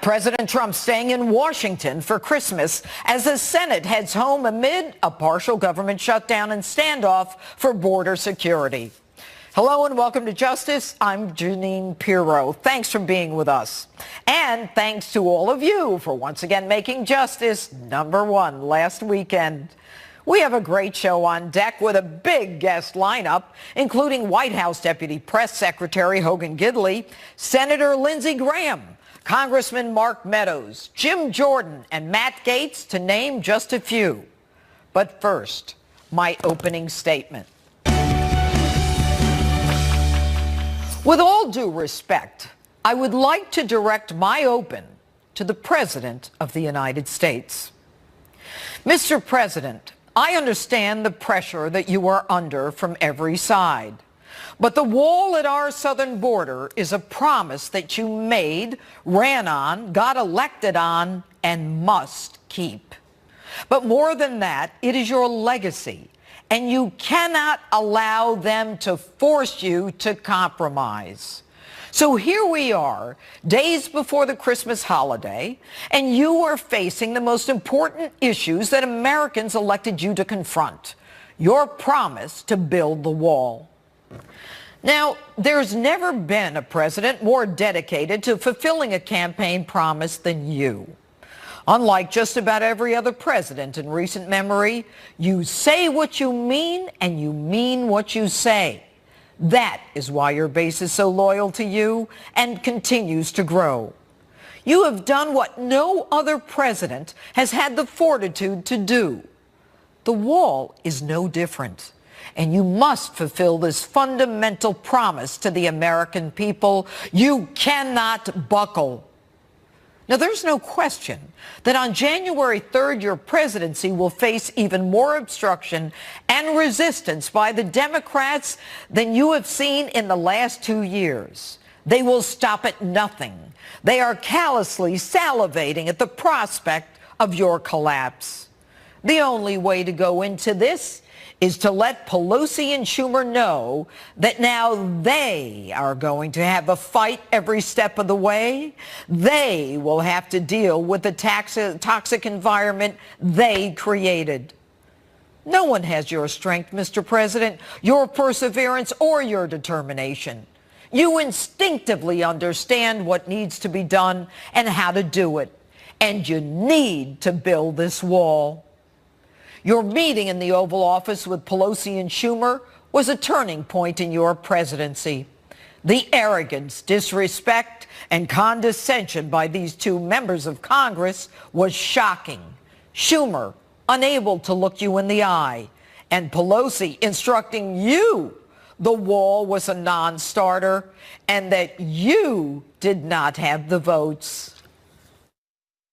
President Trump staying in Washington for Christmas as the Senate heads home amid a partial government shutdown and standoff for border security. Hello and welcome to Justice. I'm Jeanine Pirro. Thanks for being with us. And thanks to all of you for once again making Justice #1 last weekend. We have a great show on deck with a big guest lineup, including White House Deputy Press Secretary Hogan Gidley, Senator Lindsey Graham, Congressman Mark Meadows, Jim Jordan, and Matt Gaetz, to name just a few. But first, my opening statement. With all due respect, I would like to direct my open to the President of the United States. Mr. President, I understand the pressure that you are under from every side. But the wall at our southern border is a promise that you made, ran on, got elected on, and must keep. But more than that, it is your legacy, and you cannot allow them to force you to compromise. So here we are, days before the Christmas holiday, and you are facing the most important issues that Americans elected you to confront: your promise to build the wall. Now, there's never been a president more dedicated to fulfilling a campaign promise than you. Unlike just about every other president in recent memory, you say what you mean and you mean what you say. That is why your base is so loyal to you and continues to grow. You have done what no other president has had the fortitude to do. The wall is no different, and you must fulfill this fundamental promise to the American people. You cannot buckle. Now, there's no question that on January 3rd, your presidency will face even more obstruction and resistance by the Democrats than you have seen in the last 2 years. They will stop at nothing. They are callously salivating at the prospect of your collapse. The only way to go into this is to let Pelosi and Schumer know that now they are going to have a fight every step of the way. They will have to deal with the toxic environment they created. No one has your strength, Mr. President, your perseverance, or your determination. You instinctively understand what needs to be done and how to do it. And you need to build this wall. Your meeting in the Oval Office with Pelosi and Schumer was a turning point in your presidency. The arrogance, disrespect, and condescension by these two members of Congress was shocking. Schumer unable to look you in the eye, and Pelosi instructing you the wall was a non-starter and that you did not have the votes.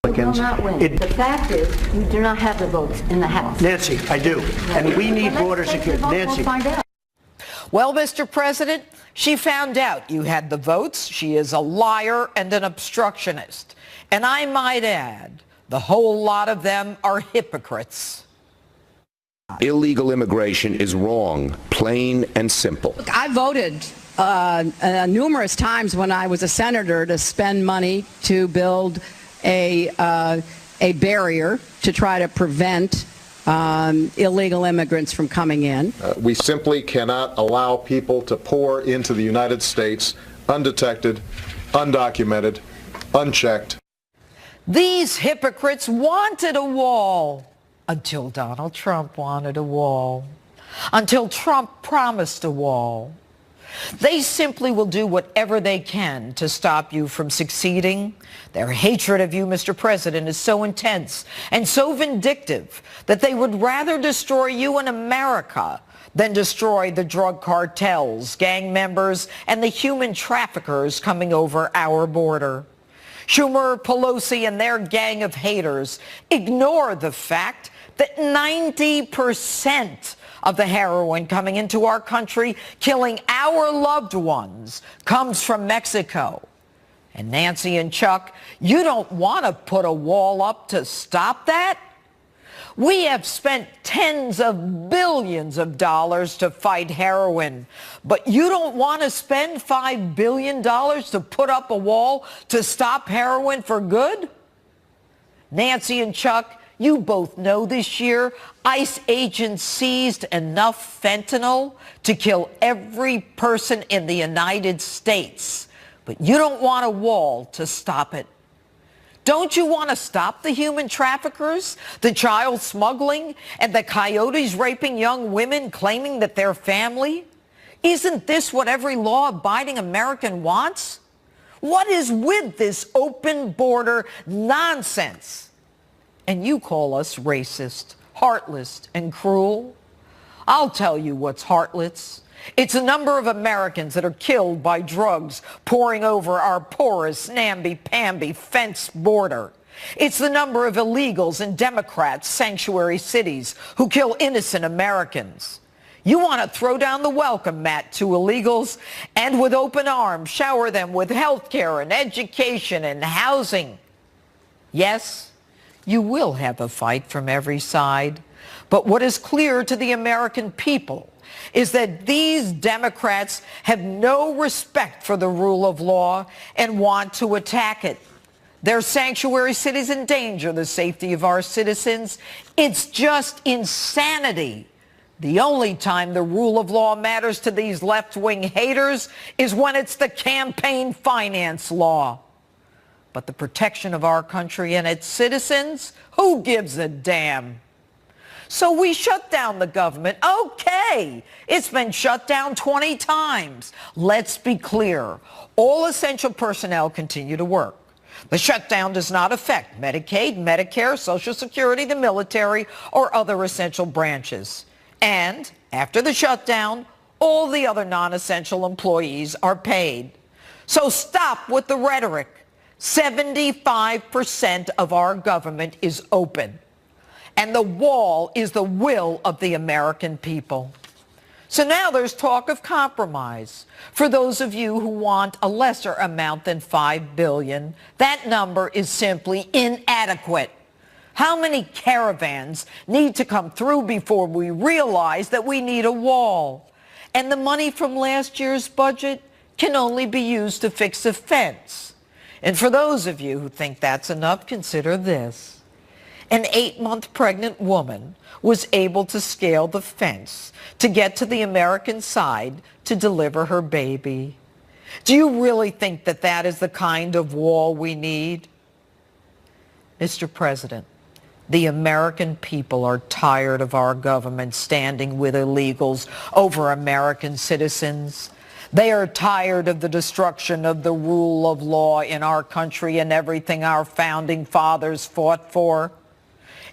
You will not win. The fact is, you do not have the votes in the House. Nancy, I do. And we need border security. Nancy. We'll find out. Well, Mr. President, she found out you had the votes. She is a liar and an obstructionist. And I might add, the whole lot of them are hypocrites. Illegal immigration is wrong, plain and simple. Look, I voted numerous times when I was a senator to spend money to build a barrier to try to prevent illegal immigrants from coming in. We simply cannot allow people to pour into the United States undetected, undocumented, unchecked. These hypocrites wanted a wall until Donald Trump wanted a wall, until Trump promised a wall. They simply will do whatever they can to stop you from succeeding. Their hatred of you, Mr. President, is so intense and so vindictive that they would rather destroy you in America than destroy the drug cartels, gang members, and the human traffickers coming over our border. Schumer, Pelosi, and their gang of haters ignore the fact that 90% of the heroin coming into our country, killing our loved ones, comes from Mexico. And Nancy and Chuck, you don't want to put a wall up to stop that? We have spent tens of billions of dollars to fight heroin, but you don't want to spend $5 billion to put up a wall to stop heroin for good? Nancy and Chuck, you both know this year ICE agents seized enough fentanyl to kill every person in the United States, but you don't want a wall to stop it. Don't you want to stop the human traffickers, the child smuggling, and the coyotes raping young women claiming that they're family? Isn't this what every law-abiding American wants? What is with this open border nonsense? And you call us racist, heartless, and cruel? I'll tell you what's heartless. It's a number of Americans that are killed by drugs pouring over our porous, namby-pamby fence border. It's the number of illegals in Democrat sanctuary cities who kill innocent Americans. You want to throw down the welcome mat to illegals and with open arms shower them with health care and education and housing. Yes, you will have a fight from every side. But what is clear to the American people is that these Democrats have no respect for the rule of law and want to attack it. Their sanctuary cities endanger the safety of our citizens. It's just insanity. The only time the rule of law matters to these left-wing haters is when it's the campaign finance law. But the protection of our country and its citizens, who gives a damn? So we shut down the government. Okay, it's been shut down 20 times. Let's be clear. All essential personnel continue to work. The shutdown does not affect Medicaid, Medicare, Social Security, the military, or other essential branches. And after the shutdown, all the other non-essential employees are paid. So stop with the rhetoric. 75% of our government is open. And the wall is the will of the American people. So now there's talk of compromise. For those of you who want a lesser amount than $5 billion, that number is simply inadequate. How many caravans need to come through before we realize that we need a wall? And the money from last year's budget can only be used to fix a fence. And for those of you who think that's enough, consider this. An 8-month pregnant woman was able to scale the fence to get to the American side to deliver her baby. Do you really think that that is the kind of wall we need? Mr. President, the American people are tired of our government standing with illegals over American citizens. They are tired of the destruction of the rule of law in our country and everything our founding fathers fought for.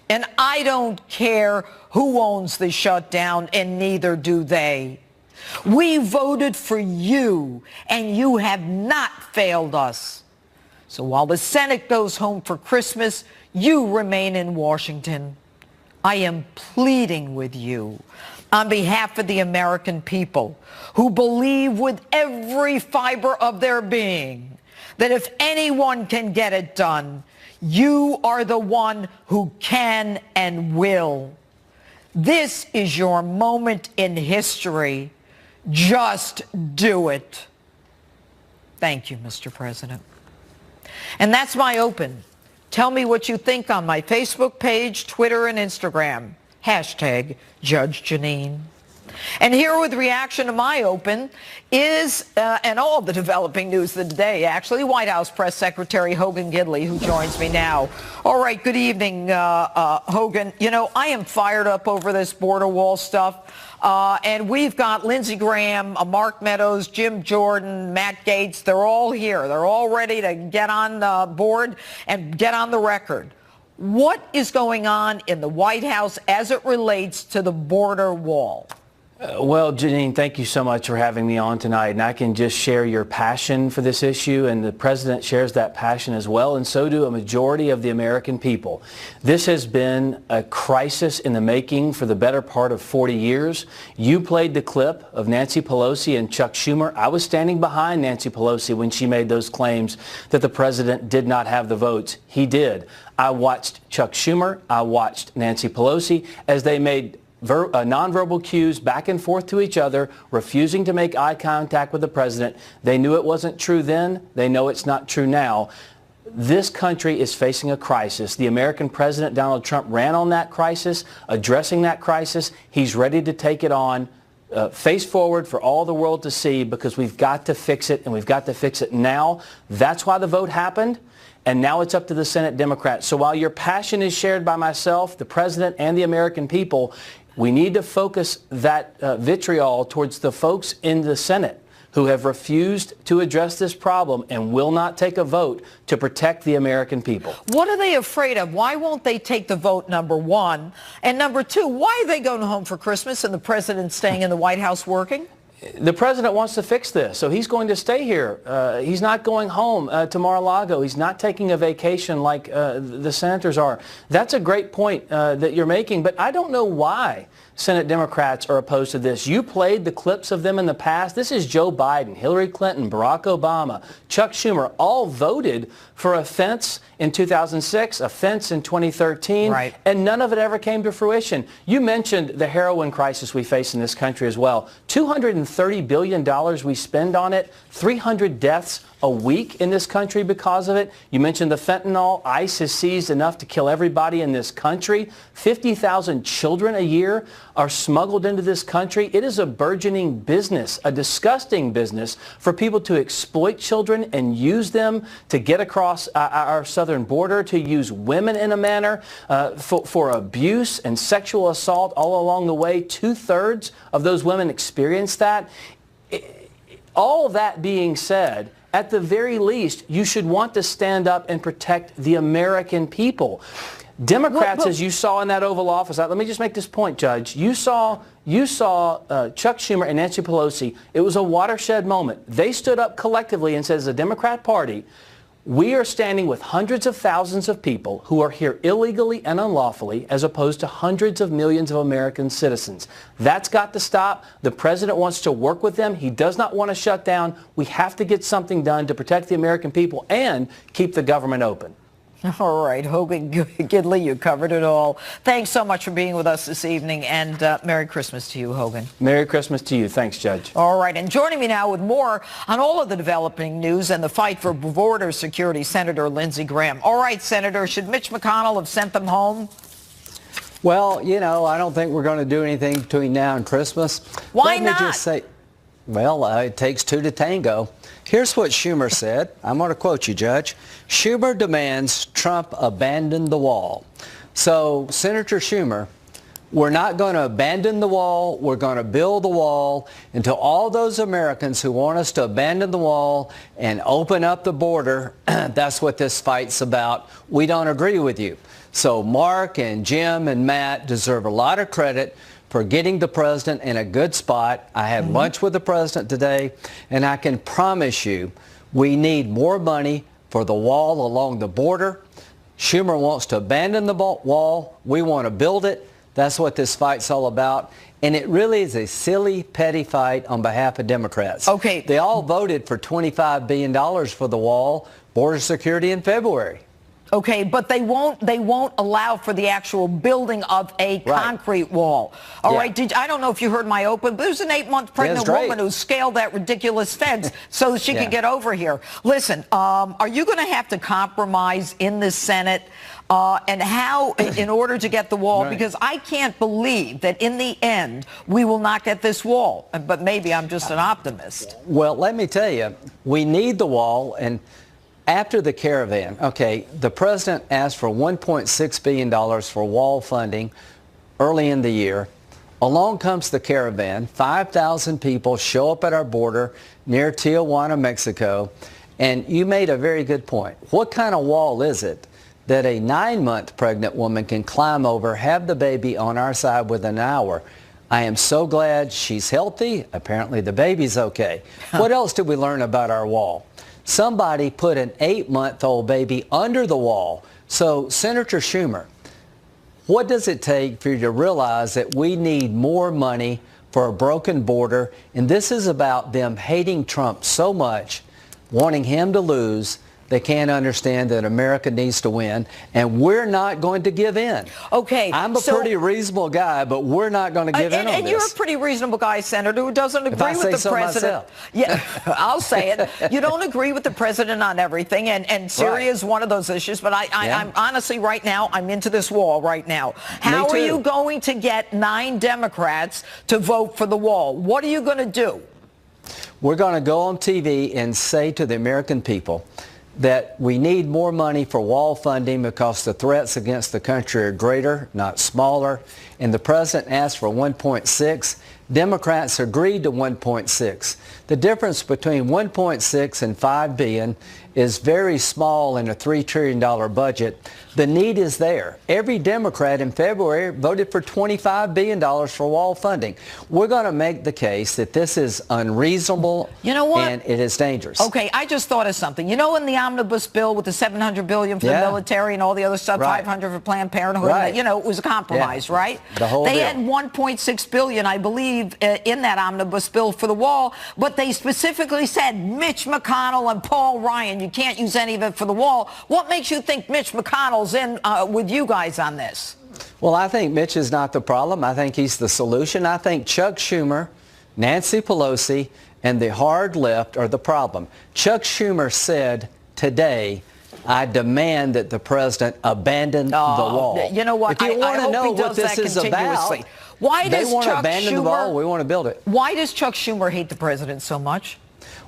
And I don't care who owns the shutdown, and neither do they. We voted for you, and you have not failed us. So while the Senate goes home for Christmas, you remain in Washington. I am pleading with you on behalf of the American people who believe with every fiber of their being that if anyone can get it done, you are the one who can and will. This is your moment in history. Just do it. Thank you, Mr. President. And that's my open. Tell me what you think on my Facebook page, Twitter, and Instagram. Hashtag Judge Jeanine. And here with reaction to my open is, and all the developing news of the day, actually, White House Press Secretary Hogan Gidley, who joins me now. All right, good evening, Hogan. You know, I am fired up over this border wall stuff. And we've got Lindsey Graham, Mark Meadows, Jim Jordan, Matt Gaetz. They're all here. They're all ready to get on board and get on the record. What is going on in the White House as it relates to the border wall? Well, Jeanine, thank you so much for having me on tonight. And I can just share your passion for this issue, and the president shares that passion as well, and so do a majority of the American people. This has been a crisis in the making for the better part of 40 years. You played the clip of Nancy Pelosi and Chuck Schumer. I was standing behind Nancy Pelosi when she made those claims that the president did not have the votes. He did. I watched Chuck Schumer. I watched Nancy Pelosi as they made nonverbal cues back and forth to each other, refusing to make eye contact with the president. They knew it wasn't true then. They know it's not true now. This country is facing a crisis. The American president, Donald Trump, ran on that crisis, addressing that crisis. He's ready to take it on, face forward for all the world to see, because we've got to fix it, and we've got to fix it now. That's why the vote happened. And now it's up to the Senate Democrats. So while your passion is shared by myself, the president, and the American people, we need to focus that vitriol towards the folks in the Senate who have refused to address this problem and will not take a vote to protect the American people. What are they afraid of? Why won't they take the vote, number one? And number two, why are they going home for Christmas and the president staying in the White House working? The president wants to fix this, so he's going to stay here. He's not going home to Mar-a-Lago. He's not taking a vacation like the senators are. That's a great point that you're making, but I don't know why Senate Democrats are opposed to this. You played the clips of them in the past. This is Joe Biden, Hillary Clinton, Barack Obama, Chuck Schumer, all voted for a fence in 2006, a fence in 2013, right, and none of it ever came to fruition. You mentioned the heroin crisis we face in this country as well. $230 billion we spend on it, 300 deaths a week in this country because of it. You mentioned the fentanyl. ICE has seized enough to kill everybody in this country. 50,000 children a year are smuggled into this country. It is a burgeoning business, a disgusting business for people to exploit children and use them to get across our southern border, to use women in a manner for abuse and sexual assault all along the way. 2/3 of those women experience that. All that being said, at the very least, you should want to stand up and protect the American people. Democrats, as you saw in that Oval Office, let me just make this point, Judge. You saw Chuck Schumer and Nancy Pelosi. It was a watershed moment. They stood up collectively and said, as a Democrat Party, we are standing with hundreds of thousands of people who are here illegally and unlawfully, as opposed to hundreds of millions of American citizens. That's got to stop. The president wants to work with them. He does not want to shut down. We have to get something done to protect the American people and keep the government open. All right, Hogan Gidley, you covered it all. Thanks so much for being with us this evening, and Merry Christmas to you, Hogan. Merry Christmas to you. Thanks, Judge. All right, and joining me now with more on all of the developing news and the fight for border security, Senator Lindsey Graham. All right, Senator, should Mitch McConnell have sent them home? Well, you know, I don't think we're going to do anything between now and Christmas. Why not? Let me just say, well, it takes two to tango. Here's what Schumer said. I'm going to quote you, Judge. Schumer demands Trump abandon the wall. So, Senator Schumer, we're not going to abandon the wall. We're going to build the wall. And to all those Americans who want us to abandon the wall and open up the border, that's what this fight's about. We don't agree with you. So Mark and Jim and Matt deserve a lot of credit for getting the president in a good spot. I had lunch with the president today, and I can promise you we need more money for the wall along the border. Schumer wants to abandon the wall. We want to build it. That's what this fight's all about. And it really is a silly, petty fight on behalf of Democrats. Okay. They all voted for $25 billion for the wall, border security in February. Okay, but they won't allow for the actual building of a concrete wall. All right, I don't know if you heard my open, but there's an 8-month pregnant woman who scaled that ridiculous fence so that she could get over here. Listen, are you going to have to compromise in the Senate? And how, in order to get the wall? Because I can't believe that in the end we will not get this wall. But maybe I'm just an optimist. Well, let me tell you, we need the wall. And after the caravan, okay, the president asked for $1.6 billion for wall funding early in the year. Along comes the caravan. 5,000 people show up at our border near Tijuana, Mexico. And you made a very good point. What kind of wall is it that a 9-month pregnant woman can climb over, have the baby on our side within an hour? I am so glad she's healthy. Apparently the baby's okay. What else did we learn about our wall? Somebody put an 8-month-old baby under the wall. So, Senator Schumer, what does it take for you to realize that we need more money for a broken border? And this is about them hating Trump so much, wanting him to lose, they can't understand that America needs to win, and we're not going to give in. Okay. I'm a pretty reasonable guy, but we're not going to give in on this. And you're a pretty reasonable guy, Senator, who doesn't agree with the president. Yeah, I'll say it. You don't agree with the president on everything, and Syria is one of those issues, but I'm honestly, right now, I'm into this wall right now. How are you going to get 9 Democrats to vote for the wall? What are you going to do? We're going to go on TV and say to the American people that we need more money for wall funding because the threats against the country are greater, not smaller. And the president asked for 1.6. Democrats agreed to 1.6. The difference between 1.6 and $5 billion is very small in a $3 trillion budget. The need is there. Every Democrat in February voted for $25 billion for wall funding. We're going to make the case that this is unreasonable, and it is dangerous. Okay, I just thought of something. You know, in the omnibus bill with the $700 billion for the military and all the other stuff, $500 for Planned Parenthood, it was a compromise, right? The whole They deal. had $1.6 billion, I believe, in that omnibus bill for the wall, but they specifically said Mitch McConnell and Paul Ryan, you can't use any of it for the wall. What makes you think Mitch McConnell's in with you guys on this? Well, I think Mitch is not the problem. I think he's the solution. I think Chuck Schumer, Nancy Pelosi, and the hard left are the problem. Chuck Schumer said today, I demand that the president abandon the wall. You know what? If you want to know what this is about, why does they want to Chuck abandon the wall. We want to build it. Why does Chuck Schumer hate the president so much?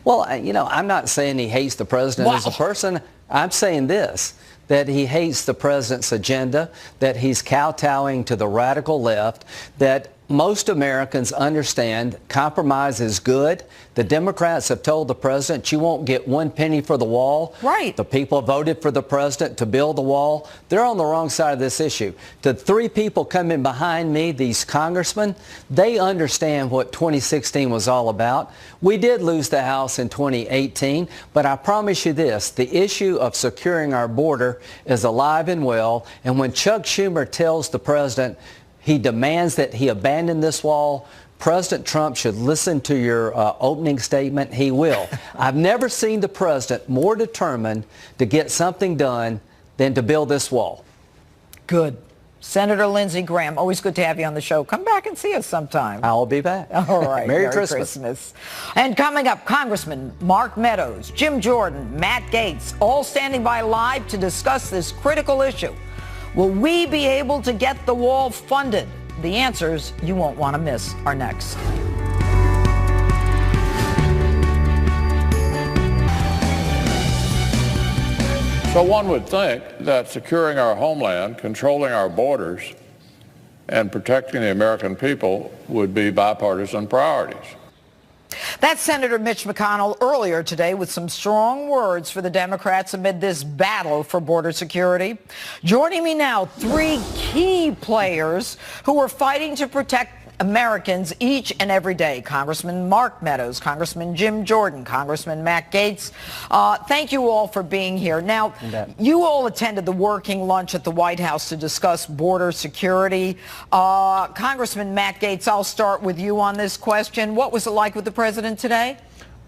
Well, I'm not saying he hates the president as a person. I'm saying this, that he hates the president's agenda, that he's kowtowing to the radical left, that most Americans understand compromise is good. The Democrats have told the president, you won't get 1 penny for the wall. Right. The people voted for the president to build the wall. They're on the wrong side of this issue. The 3 people coming behind me, these congressmen, they understand what 2016 was all about. We did lose the House in 2018, but I promise you this, the issue of securing our border is alive and well. And when Chuck Schumer tells the president, he demands that he abandon this wall, President Trump should listen to your opening statement. He will. I've never seen the president more determined to get something done than to build this wall. Good. Senator Lindsey Graham, always good to have you on the show. Come back and see us sometime. I'll be back. All right. Merry Christmas. And coming up, Congressman Mark Meadows, Jim Jordan, Matt Gaetz, all standing by live to discuss this critical issue. Will we be able to get the wall funded? The answers you won't want to miss are next. So one would think that securing our homeland, controlling our borders, and protecting the American people would be bipartisan priorities. That's Senator Mitch McConnell earlier today with some strong words for the Democrats amid this battle for border security. Joining me now, 3 key players who are fighting to protect Americans each and every day. Congressman Mark Meadows, Congressman Jim Jordan, Congressman Matt Gaetz. Thank you all for being here. Now, you all attended the working lunch at the White House to discuss border security. Congressman Matt Gaetz, I'll start with you on this question. What was it like with the president today?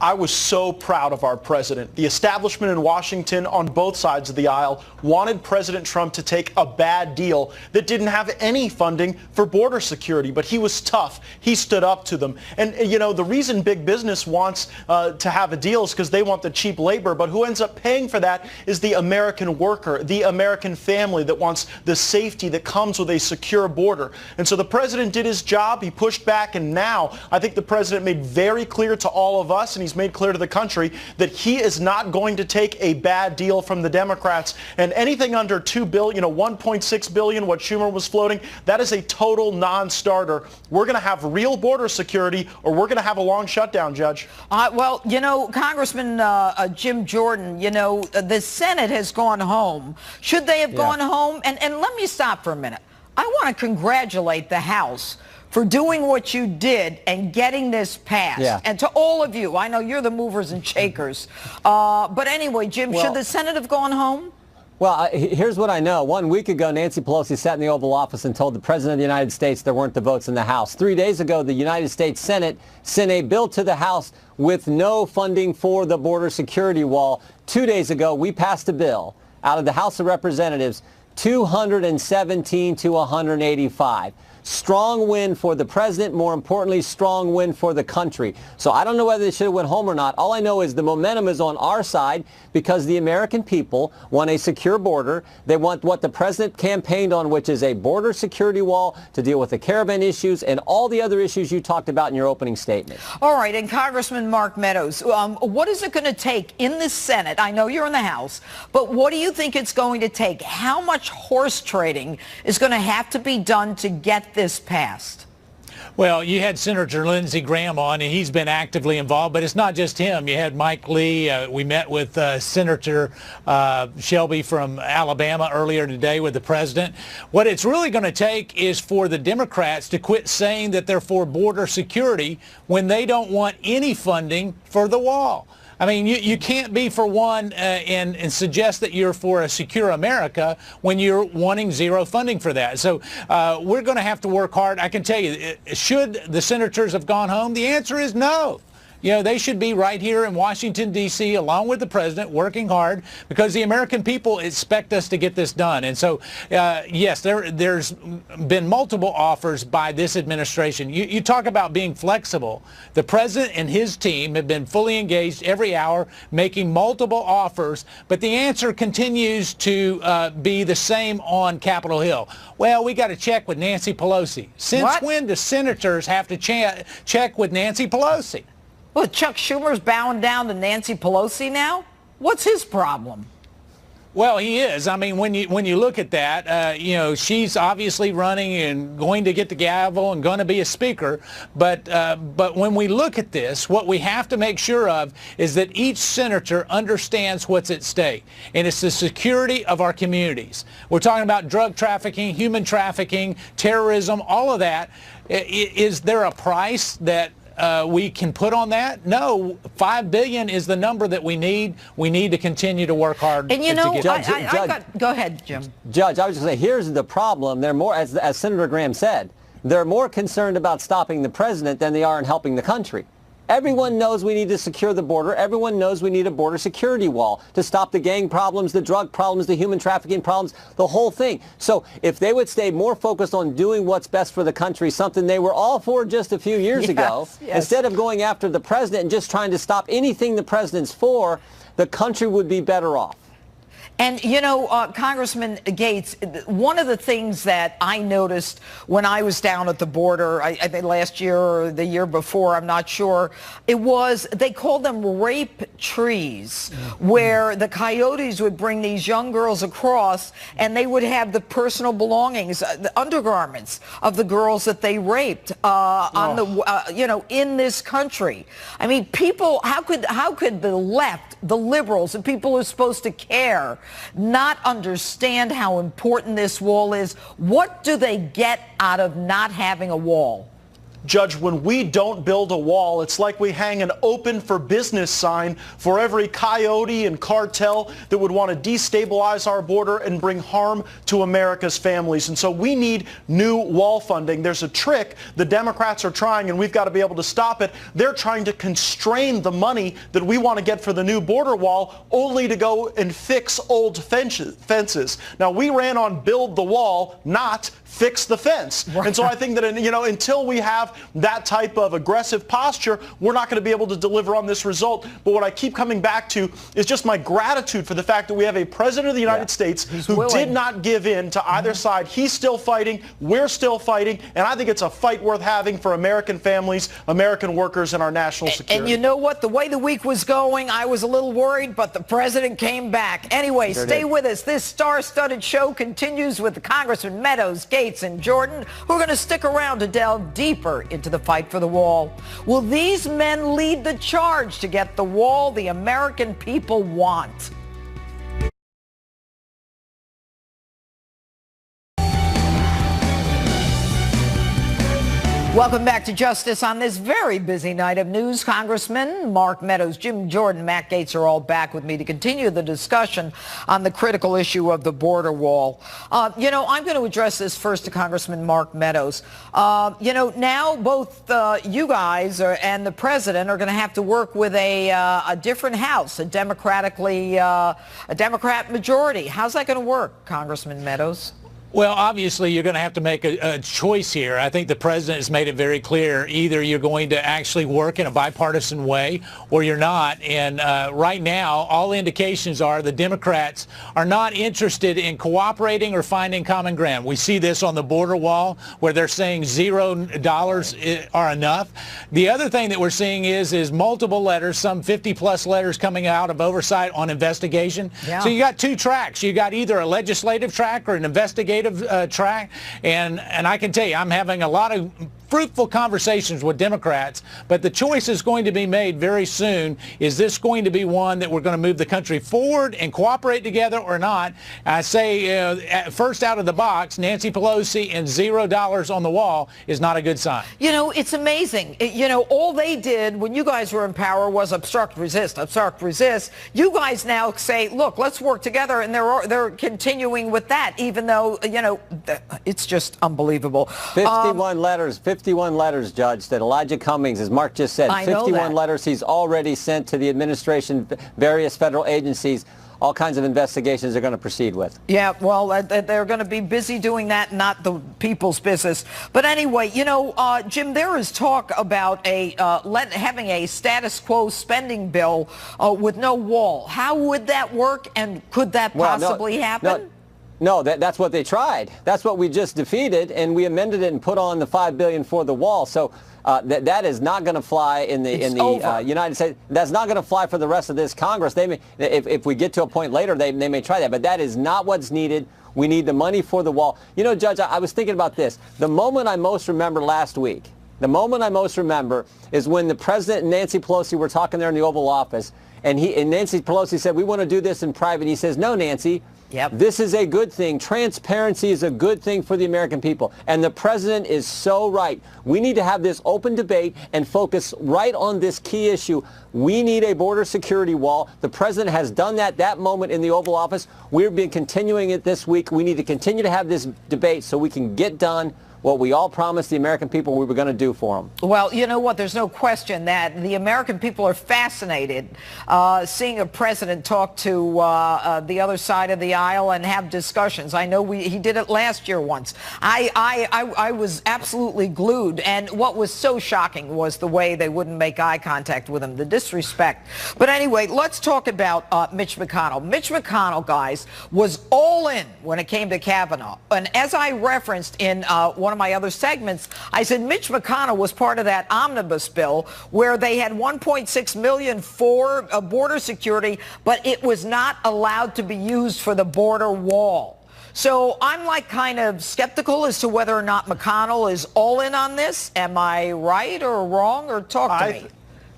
I was so proud of our president. The establishment in Washington on both sides of the aisle wanted President Trump to take a bad deal that didn't have any funding for border security, but he was tough. He stood up to them. And, the reason big business wants to have a deal is because they want the cheap labor, but who ends up paying for that is the American worker, the American family that wants the safety that comes with a secure border. And so the president did his job. He pushed back, and now I think the president made very clear to all of us, and he's made clear to the country that he is not going to take a bad deal from the Democrats. And anything under $2 billion, $1.6 billion, what Schumer was floating, that is a total non-starter. We're going to have real border security, or we're going to have a long shutdown, Judge. Well, Congressman Jim Jordan, the Senate has gone home. Should they have gone home? And let me stop for a minute. I want to congratulate the House for doing what you did and getting this passed. Yeah. And to all of you, I know you're the movers and shakers. But anyway, Jim, should the Senate have gone home? Well, here's what I know. 1 week ago, Nancy Pelosi sat in the Oval Office and told the President of the United States there weren't the votes in the House. 3 days ago, the United States Senate sent a bill to the House with no funding for the border security wall. 2 days ago, we passed a bill out of the House of Representatives, 217 to 185. Strong win for the president, more importantly, strong win for the country. So I don't know whether they should have went home or not. All I know is the momentum is on our side because the American people want a secure border. They want what the president campaigned on, which is a border security wall to deal with the caravan issues and all the other issues you talked about in your opening statement. All right, and Congressman Mark Meadows, what is it going to take in the Senate? I know you're in the House, but what do you think it's going to take? How much horse trading is going to have to be done to get this passed? Well, you had Senator Lindsey Graham on, and he's been actively involved, but it's not just him. You had Mike Lee. We met with Senator Shelby from Alabama earlier today with the president. What it's really going to take is for the Democrats to quit saying that they're for border security when they don't want any funding for the wall. I mean, you can't be for one and suggest that you're for a secure America when you're wanting zero funding for that. So we're going to have to work hard. I can tell you, should the senators have gone home? The answer is no. You know, they should be right here in Washington, D.C., along with the president, working hard because the American people expect us to get this done. And so, yes, there's been multiple offers by this administration. You talk about being flexible. The president and his team have been fully engaged every hour, making multiple offers, but the answer continues to be the same on Capitol Hill. Well, we got to check with Nancy Pelosi. Since when do senators have to check with Nancy Pelosi? Well, Chuck Schumer's bowing down to Nancy Pelosi now? What's his problem? Well, he is. I mean, when you look at that, you know, she's obviously running and going to get the gavel and going to be a speaker. But when we look at this, what we have to make sure of is that each senator understands what's at stake, and it's the security of our communities. We're talking about drug trafficking, human trafficking, terrorism, all of that. Is there a price that we can put on that? No, $5 billion is the number that we need. We need to continue to work hard. And you know, Judge, go ahead, Jim. Judge, I was just going to say, here's the problem. They're more, as Senator Graham said, they're more concerned about stopping the president than they are in helping the country. Everyone knows we need to secure the border. Everyone knows we need a border security wall to stop the gang problems, the drug problems, the human trafficking problems, the whole thing. So if they would stay more focused on doing what's best for the country, something they were all for just a few years ago, instead of going after the president and just trying to stop anything the president's for, the country would be better off. And, you know, Congressman Gates, one of the things that I noticed when I was down at the border, I think last year or the year before, I'm not sure, it was, they called them rape trees, where the coyotes would bring these young girls across and they would have the personal belongings, the undergarments of the girls that they raped on the, you know, in this country. I mean, people, how could the left, the liberals, the people who are supposed to care, not understand how important this wall is? What do they get out of not having a wall? Judge, when we don't build a wall, it's like we hang an open for business sign for every coyote and cartel that would want to destabilize our border and bring harm to America's families. And so we need new wall funding. There's a trick the Democrats are trying, and we've got to be able to stop it. They're trying to constrain the money that we want to get for the new border wall only to go and fix old fences. Now, we ran on build the wall, not fix the fence. And so I think that, you know, until we have that type of aggressive posture, we're not going to be able to deliver on this result. But what I keep coming back to is just my gratitude for the fact that we have a president of the United States who did not give in to either side. He's still fighting. We're still fighting. And I think it's a fight worth having for American families, American workers, and our national security. And you know what? The way the week was going, I was a little worried, but the president came back. Anyway, stay with us. This star-studded show continues with Congressman Meadows, Gates, and Jordan, who are going to stick around to delve deeper into the fight for the wall. Will these men lead the charge to get the wall the American people want? Welcome back to Justice on this very busy night of news. Congressman Mark Meadows, Jim Jordan, Matt Gaetz are all back with me to continue the discussion on the critical issue of the border wall. I'm going to address this first to Congressman Mark Meadows. Now both you guys and the president are going to have to work with a different House, a Democrat majority. How's that going to work, Congressman Meadows? Well, obviously, you're going to have to make a choice here. I think the president has made it very clear. Either you're going to actually work in a bipartisan way or you're not. And right now, all indications are the Democrats are not interested in cooperating or finding common ground. We see this on the border wall where they're saying $0 are enough. The other thing that we're seeing is multiple letters, some 50-plus letters coming out of oversight on investigation. Yeah. So you got two tracks. You got either a legislative track or an investigative track, and I can tell you, I'm having a lot of fruitful conversations with Democrats, but the choice is going to be made very soon. Is this going to be one that we're going to move the country forward and cooperate together or not? I say first out of the box, Nancy Pelosi and $0 on the wall is not a good sign. It's amazing. All they did when you guys were in power was obstruct, resist, obstruct, resist. You guys now say, look, let's work together, and they're continuing with that, even though, it's just unbelievable. 51 letters, Judge, that Elijah Cummings, as Mark just said, 51 letters he's already sent to the administration, various federal agencies. All kinds of investigations they're going to proceed with. Yeah, well, they're going to be busy doing that, not the people's business. But anyway, Jim, there is talk about having a status quo spending bill with no wall. How would that work, and could that possibly happen? No, that's what they tried. That's what we just defeated, and we amended it and put on the $5 billion for the wall. So that is not going to fly in the United States. That's not going to fly for the rest of this Congress. They may, if we get to a point later, they may try that, but that is not what's needed. We need the money for the wall. Judge, I was thinking about this. The moment I most remember last week, the moment I most remember is when the president and Nancy Pelosi were talking there in the Oval Office, and Nancy Pelosi said, we want to do this in private. He says, no, Nancy. Yep. This is a good thing. Transparency is a good thing for the American people. And the president is so right. We need to have this open debate and focus right on this key issue. We need a border security wall. The president has done that moment in the Oval Office. We've been continuing it this week. We need to continue to have this debate so we can get done what we all promised the American people we were going to do for them. Well, you know what? There's no question that the American people are fascinated seeing a president talk to the other side of the aisle and have discussions. I know he did it last year once. I was absolutely glued, and what was so shocking was the way they wouldn't make eye contact with him, the disrespect. But anyway, let's talk about Mitch McConnell. Mitch McConnell, guys, was all in when it came to Kavanaugh. And as I referenced in one of my other segments, I said Mitch McConnell was part of that omnibus bill where they had $1.6 million for border security, but it was not allowed to be used for the border wall. So I'm kind of skeptical as to whether or not McConnell is all in on this. Am I right or wrong, or talk to me?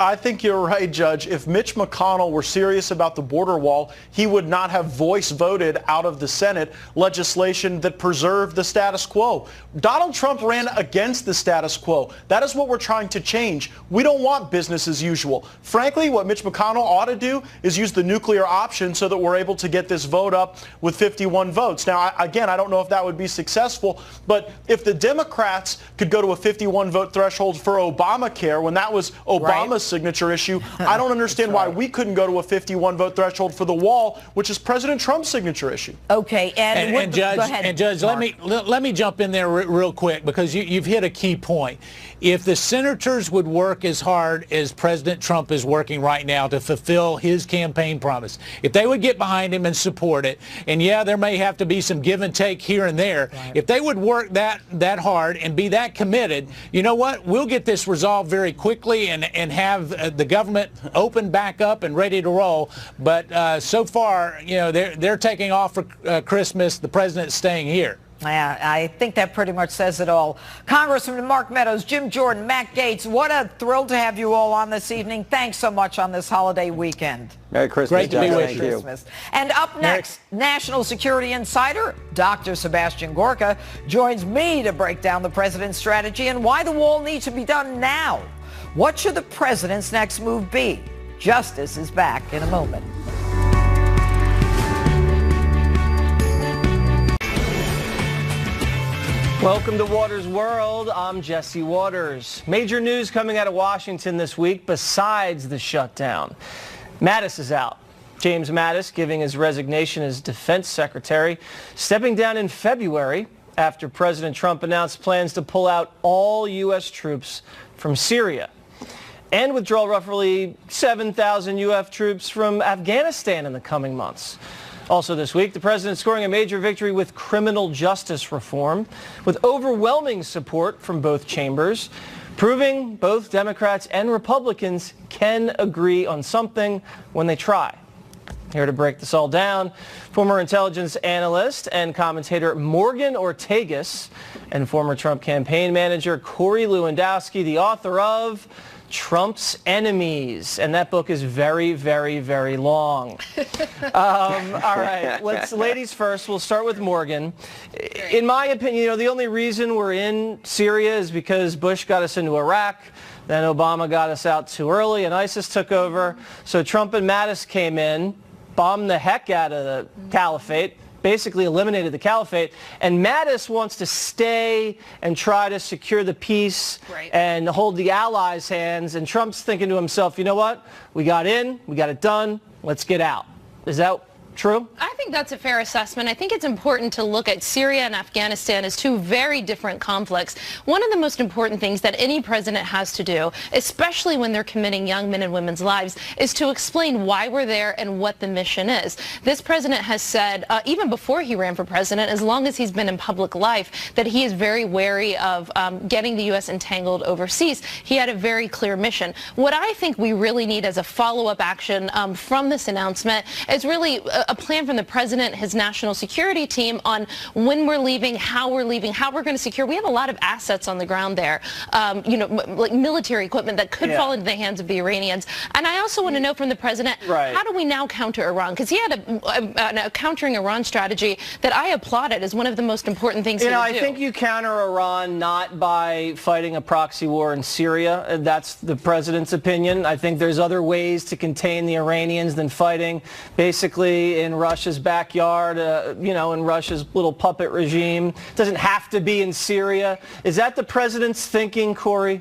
I think you're right, Judge. If Mitch McConnell were serious about the border wall, he would not have voice voted out of the Senate legislation that preserved the status quo. Donald Trump ran against the status quo. That is what we're trying to change. We don't want business as usual. Frankly, what Mitch McConnell ought to do is use the nuclear option so that we're able to get this vote up with 51 votes. Now, again, I don't know if that would be successful, but if the Democrats could go to a 51 vote threshold for Obamacare when that was Obama's signature issue, I don't understand why we couldn't go to a 51 vote threshold for the wall, which is President Trump's signature issue. Okay, and Judge, let me jump in there real quick, because you've hit a key point. If the senators would work as hard as President Trump is working right now to fulfill his campaign promise, if they would get behind him and support it, and yeah, there may have to be some give and take here and there, if they would work that hard and be that committed, you know what? We'll get this resolved very quickly and have the government open back up and ready to roll. But so far, they're taking off for Christmas. The president's staying here. Yeah, I think that pretty much says it all. Congressman Mark Meadows, Jim Jordan, Matt Gaetz, what a thrill to have you all on this evening. Thanks so much on this holiday weekend. Merry Christmas. Great to be with you. Christmas. And up next, National Security Insider, Dr. Sebastian Gorka, joins me to break down the president's strategy and why the wall needs to be done now. What should the president's next move be? Justice is back in a moment. Welcome to Waters World. I'm Jesse Waters. Major news coming out of Washington this week besides the shutdown. Mattis is out. James Mattis giving his resignation as defense secretary, stepping down in February after President Trump announced plans to pull out all U.S. troops from Syria and withdraw roughly 7,000 U.S. troops from Afghanistan in the coming months. Also this week, the president scoring a major victory with criminal justice reform, with overwhelming support from both chambers, proving both Democrats and Republicans can agree on something when they try. Here to break this all down, former intelligence analyst and commentator Morgan Ortagus and former Trump campaign manager Corey Lewandowski, the author of Trump's Enemies, and that book is very, very, very long. All right, ladies first. We'll start with Morgan. In my opinion, the only reason we're in Syria is because Bush got us into Iraq, then Obama got us out too early, and ISIS took over. So Trump and Mattis came in, bombed the heck out of the caliphate, basically eliminated the caliphate, and Mattis wants to stay and try to secure the peace and hold the allies' hands, and Trump's thinking to himself, you know what, we got in, we got it done, let's get out. Is that true? I think that's a fair assessment. I think it's important to look at Syria and Afghanistan as two very different conflicts. One of the most important things that any president has to do, especially when they're committing young men and women's lives, is to explain why we're there and what the mission is. This president has said, even before he ran for president, as long as he's been in public life, that he is very wary of getting the U.S. entangled overseas. He had a very clear mission. What I think we really need as a follow-up action from this announcement is really a plan from the president, his national security team on when we're leaving, how we're going to secure. We have a lot of assets on the ground there, like military equipment that could fall into the hands of the Iranians. And I also want to know from the president, how do we now counter Iran? Because he had a countering Iran strategy that I applauded as one of the most important things he would do. I think you counter Iran not by fighting a proxy war in Syria. That's the president's opinion. I think there's other ways to contain the Iranians than fighting basically in Russia's backyard, in Russia's little puppet regime. It doesn't have to be in Syria. Is that the president's thinking, Corey?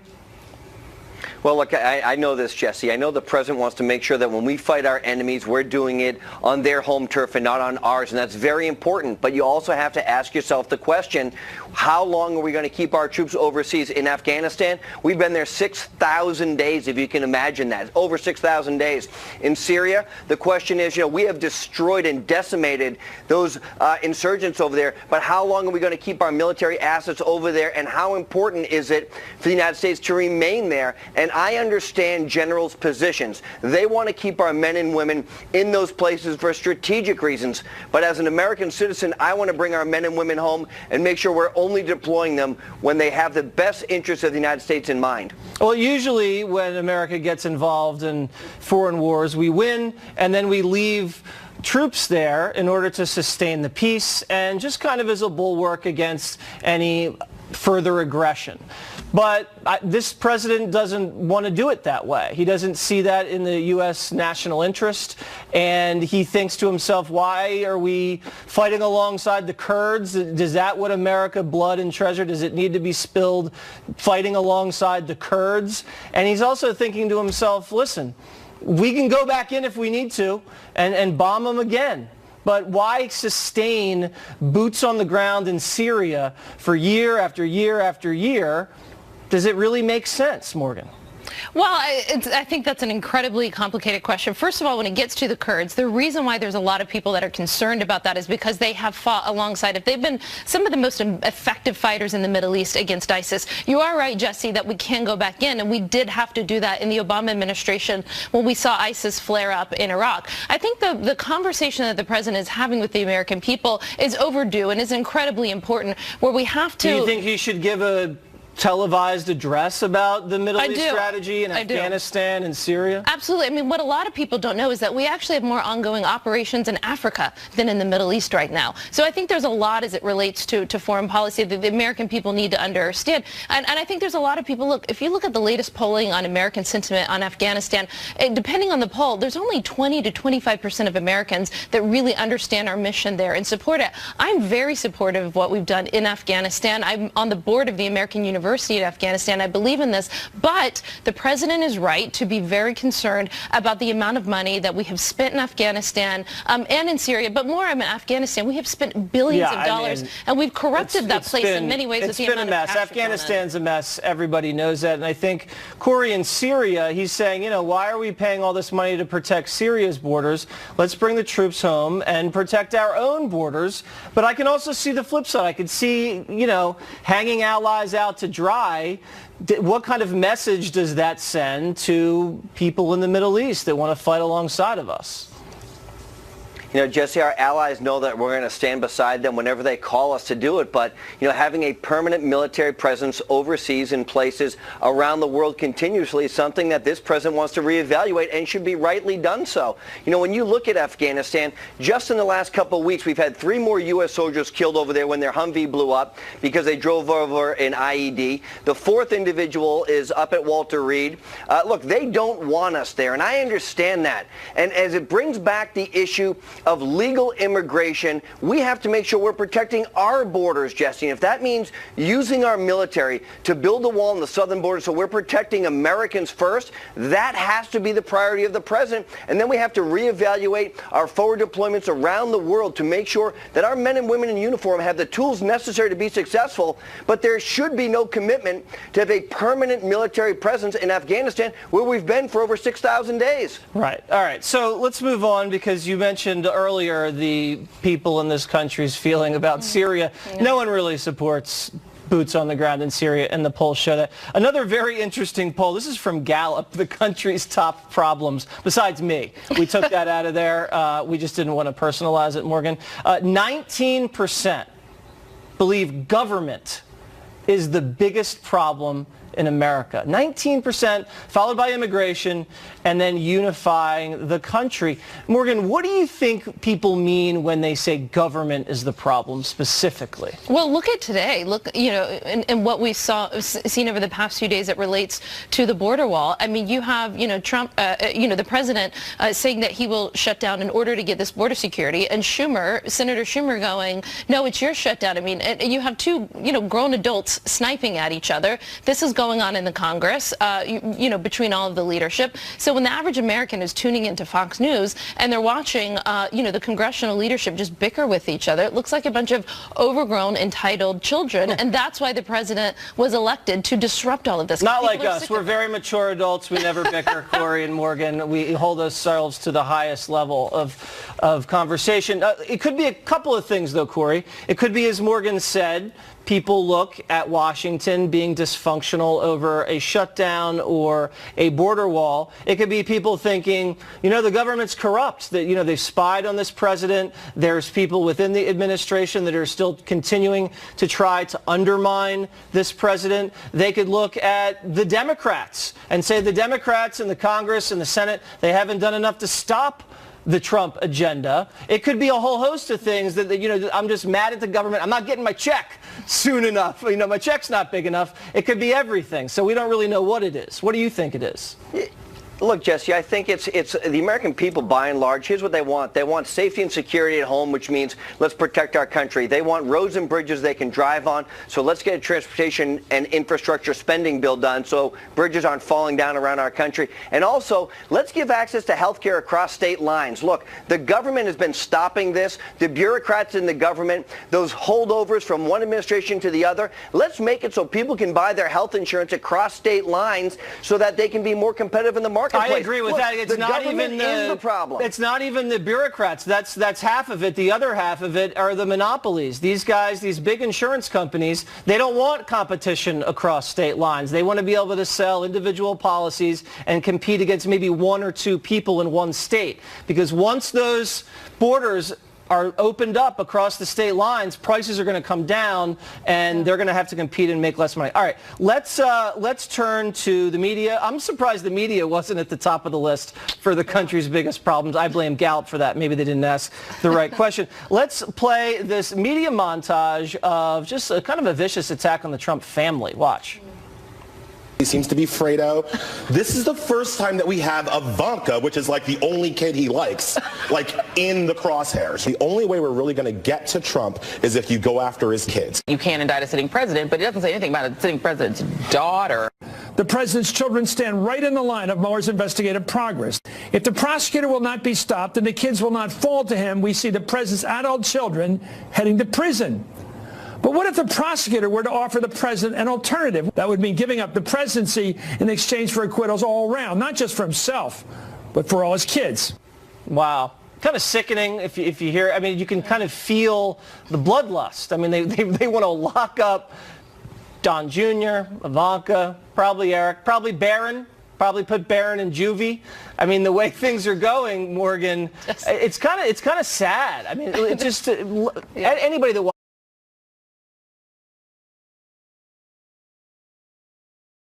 Well, look, I know this, Jesse. I know the president wants to make sure that when we fight our enemies, we're doing it on their home turf and not on ours, and that's very important. But you also have to ask yourself the question, how long are we going to keep our troops overseas in Afghanistan? We've been there 6,000 days, if you can imagine that. Over 6,000 days. In Syria, the question is, we have destroyed and decimated those insurgents over there, but how long are we going to keep our military assets over there, and how important is it for the United States to remain there? And I understand generals' positions. They want to keep our men and women in those places for strategic reasons. But as an American citizen, I want to bring our men and women home and make sure we're only deploying them when they have the best interests of the United States in mind. Well, usually when America gets involved in foreign wars, we win and then we leave troops there in order to sustain the peace and just kind of as a bulwark against any further aggression. But this president doesn't want to do it that way. He doesn't see that in the U.S. national interest, and he thinks to himself, why are we fighting alongside the Kurds? Is that what America, blood and treasure, does it need to be spilled fighting alongside the Kurds? And he's also thinking to himself, listen, we can go back in if we need to and bomb them again. But why sustain boots on the ground in Syria for year after year after year? Does it really make sense, Morgan? Well, I think that's an incredibly complicated question. First of all, when it gets to the Kurds, the reason why there's a lot of people that are concerned about that is because they have fought alongside it. They've been some of the most effective fighters in the Middle East against ISIS. You are right, Jesse, that we can go back in, and we did have to do that in the Obama administration when we saw ISIS flare up in Iraq. I think the conversation that the president is having with the American people is overdue and is incredibly important, where we have to... Do you think he should give a televised address about the Middle East strategy in Afghanistan and Syria? Absolutely. I mean, what a lot of people don't know is that we actually have more ongoing operations in Africa than in the Middle East right now. So I think there's a lot as it relates to foreign policy that the American people need to understand. And I think there's a lot of people, look, if you look at the latest polling on American sentiment on Afghanistan, depending on the poll, there's only 20 to 25% of Americans that really understand our mission there and support it. I'm very supportive of what we've done in Afghanistan. I'm on the board of the American University in Afghanistan. I believe in this, but the president is right to be very concerned about the amount of money that we have spent in Afghanistan and in Syria, but more in Afghanistan. We have spent billions of dollars, and we've corrupted that place in many ways. It's been a mess. Afghanistan's a mess. Everybody knows that. And I think Corey in Syria, he's saying, you know, why are we paying all this money to protect Syria's borders? Let's bring the troops home and protect our own borders. But I can also see the flip side. I could see, you know, hanging allies out to dry. What kind of message does that send to people in the Middle East that want to fight alongside of us? You know, Jesse, our allies know that we're going to stand beside them whenever they call us to do it. But, you know, having a permanent military presence overseas in places around the world continuously is something that this president wants to reevaluate and should be rightly done so. You know, when you look at Afghanistan, just in the last couple of weeks, we've had 3 more U.S. soldiers killed over there when their Humvee blew up because they drove over an IED. The 4th individual is up at Walter Reed. Look, they don't want us there, and I understand that. And as it brings back the issue of legal immigration, we have to make sure we're protecting our borders, Jesse. And if that means using our military to build a wall on the southern border so we're protecting Americans first, that has to be the priority of the president. And then we have to reevaluate our forward deployments around the world to make sure that our men and women in uniform have the tools necessary to be successful. But there should be no commitment to have a permanent military presence in Afghanistan, where we've been for over 6,000 days. Right. All right. So let's move on, because you mentioned earlier the people in this country's feeling about Syria. No one really supports boots on the ground in Syria, and the polls show that. Another very interesting poll, this is from Gallup, the country's top problems, besides me. We took that out of there. We just didn't want to personalize it, Morgan. 19% believe government is the biggest problem in America. 19%, followed by immigration, and then unifying the country. Morgan, what do you think people mean when they say government is the problem specifically? Well, look at today. Look, you know, and what we seen over the past few days that relates to the border wall. I mean, you have, you know, Trump, you know, the president saying that he will shut down in order to get this border security, and Senator Schumer going, no, it's your shutdown. I mean, you have 2, you know, grown adults sniping at each other. This is going on in the Congress, you know, between all of the leadership. So when the average American is tuning into Fox News and they're watching, you know, the congressional leadership just bicker with each other, it looks like a bunch of overgrown, entitled children. And that's why the president was elected, to disrupt all of this. Not like us. We're very mature adults. We never bicker, Corey and Morgan. We hold ourselves to the highest level of conversation. It could be a couple of things, though, Corey. It could be, as Morgan said, people look at Washington being dysfunctional over a shutdown or a border wall. It could be people thinking, you know, the government's corrupt, that, you know, they've spied on this president. There's people within the administration that are still continuing to try to undermine this president. They could look at the Democrats and say the Democrats in the Congress and the Senate, they haven't done enough to stop the Trump agenda. It could be a whole host of things that, you know, I'm just mad at the government. I'm not getting my check soon enough. You know, my check's not big enough. It could be everything. So we don't really know what it is. What do you think it is? Look, Jesse, I think it's the American people, by and large, here's what they want. They want safety and security at home, which means let's protect our country. They want roads and bridges they can drive on, so let's get a transportation and infrastructure spending bill done so bridges aren't falling down around our country. And also, let's give access to health care across state lines. Look, the government has been stopping this. The bureaucrats in the government, those holdovers from one administration to the other, let's make it so people can buy their health insurance across state lines so that they can be more competitive in the market. I agree with that. It's not even the problem. It's not even the bureaucrats. That's half of it. The other half of it are the monopolies. These guys, these big insurance companies, they don't want competition across state lines. They want to be able to sell individual policies and compete against maybe one or two people in one state. Because once those borders are opened up across the state lines, prices are going to come down, and they're going to have to compete and make less money. All right, let's turn to the media. I'm surprised the media wasn't at the top of the list for the country's biggest problems. I blame Gallup for that. Maybe they didn't ask the right question. Let's play this media montage of just a kind of a vicious attack on the Trump family. Watch. He seems to be Fredo. This is the first time that we have Ivanka, which is like the only kid he likes, like in the crosshairs. The only way we're really going to get to Trump is if you go after his kids. You can't indict a sitting president, but it doesn't say anything about a sitting president's daughter. The president's children stand right in the line of Mueller's investigative progress. If the prosecutor will not be stopped and the kids will not fall to him, we see the president's adult children heading to prison. But what if the prosecutor were to offer the president an alternative? That would mean giving up the presidency in exchange for acquittals all around, not just for himself, but for all his kids. Wow. Kind of sickening if you hear. I mean, you can kind of feel the bloodlust. I mean, they want to lock up Don Jr., Ivanka, probably Eric, probably Barron. Probably put Barron in juvie. I mean, the way things are going, Morgan, it's kind of sad. I mean, it just anybody that